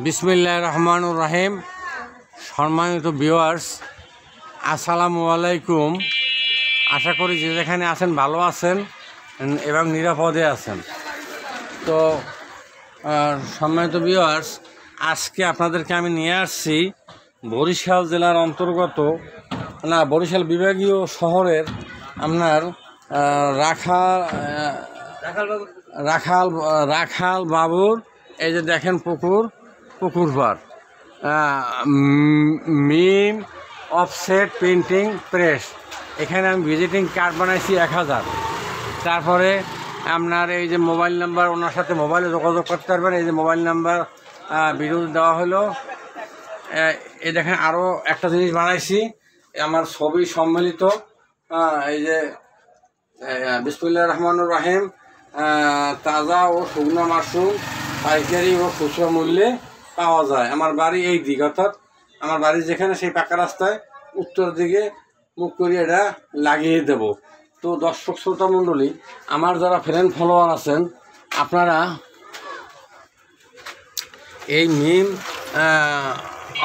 বিসমিল্লাহির রহমানির রহিম। সম্মানিত ভিউয়ার্স, আসসালামু আলাইকুম। আশা করি যে যেখানে আছেন ভালো আছেন এবং নিরাপদে আছেন। তো সম্মানিত ভিউয়ার্স, আজকে আপনাদেরকে আমি নিয়ে আসছি বরিশাল জেলার অন্তর্গত বরিশাল বিভাগীয় শহরের আপনার রাখাল বাবুর এই যে দেখেন পুকুর পার মিম অফসেট প্রিন্টিং প্রেস। এখানে আমি ভিজিটিং কার্ড বানাইছি 1000। তারপরে আপনার এই যে মোবাইল নাম্বার, ওনার সাথে মোবাইলে যোগাযোগ করতে পারবেন। এই যে মোবাইল নাম্বার ভিডিও দেওয়া হলো। এই দেখেন আরও একটা জিনিস বানাইছি, আমার ছবি সম্মিলিত। এই যে বিসমিল্লাহির রহমানির রহিম, তাজা ও শুকনো মাশরুম পাইকারি ও খুচরা মূল্যে পাওয়া যায়। আমার বাড়ি এই দিক, অর্থাৎ আমার বাড়ি যেখানে সেই পাকা রাস্তায় উত্তর দিকে মুখ করে এটা লাগিয়ে দেব। তো দর্শক শ্রোতা মণ্ডলী, আমার যারা ফ্রেন্ড ফলোয়ার আছেন, আপনারা এই Meem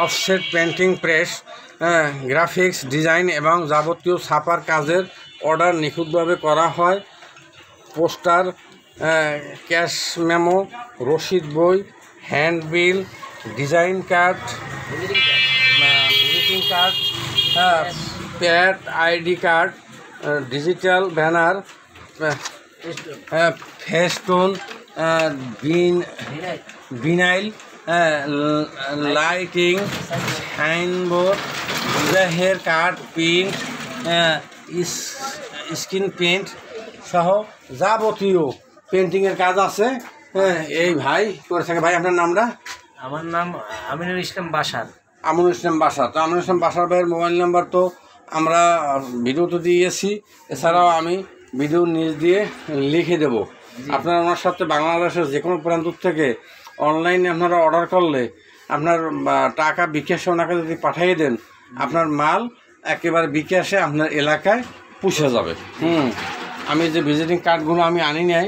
offset painting press, graphics design এবং যাবতীয় ছাপার কাজের অর্ডার নিখুঁতভাবে করা হয়। পোস্টার, ক্যাশ মেমো, রসিদ বই, handbill, design card, visiting card, pad, ID card, digital banner, festoon, vinyl, lighting, signboard, বিবাহের কার্ড, প্রিন্ট, স্ক্রিন প্রিন্ট সহ যাবতীয় পেন্টিংয়ের কাজ আছে। এই ভাই করে থাকে। ভাই, আপনার নামটা? আমার নাম আমিনুল ইসলাম বাসার। আমিনুল ইসলাম বাসার। তো আমিনুল ইসলাম বাসার ভাইয়ের মোবাইল নাম্বার তো আমরা ভিডিও তো দিয়েছি, এছাড়াও আমি ভিডিও নিজ দিয়ে লিখে দেব। আপনারা ওনার সাথে বাংলাদেশের যে কোনো প্রান্ত থেকে অনলাইনে আপনারা অর্ডার করলে আপনার টাকা বিকাশে ওনাকে যদি পাঠিয়ে দেন, আপনার মাল একেবারে বিকাশে আপনার এলাকায় পৌঁছে যাবে। আমি যে ভিজিটিং কার্ডগুলো আমি আনি নাই,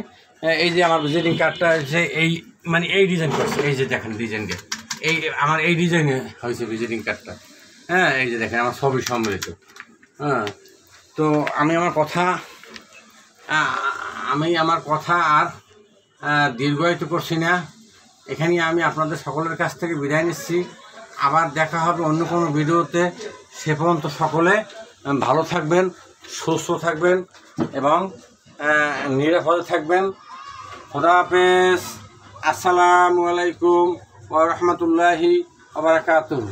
এই যে আমার ভিজিটিং কার্ডটা হচ্ছে এই মানে এই ডিজাইন করছে। এই যে দেখেন ডিজাইনকে, এই আমার এই ডিজাইনে হয়েছে ভিজিটিং কার্ডটা। এই যে দেখেন আমার ছবি সম্মিলিত। তো আমি আমার কথা আর দীর্ঘায়িত করছি না। এখানে আমি আপনাদের সকলের কাছ থেকে বিদায় নিচ্ছি। আবার দেখা হবে অন্য কোনো ভিডিওতে। সে পর্যন্ত সকলে ভালো থাকবেন, সুস্থ থাকবেন এবং নিরাপদে থাকবেন। খোদা হাফেজ। আসসালামু আলাইকুম ওয়া রাহমাতুল্লাহি ওয়া বারাকাতুহু।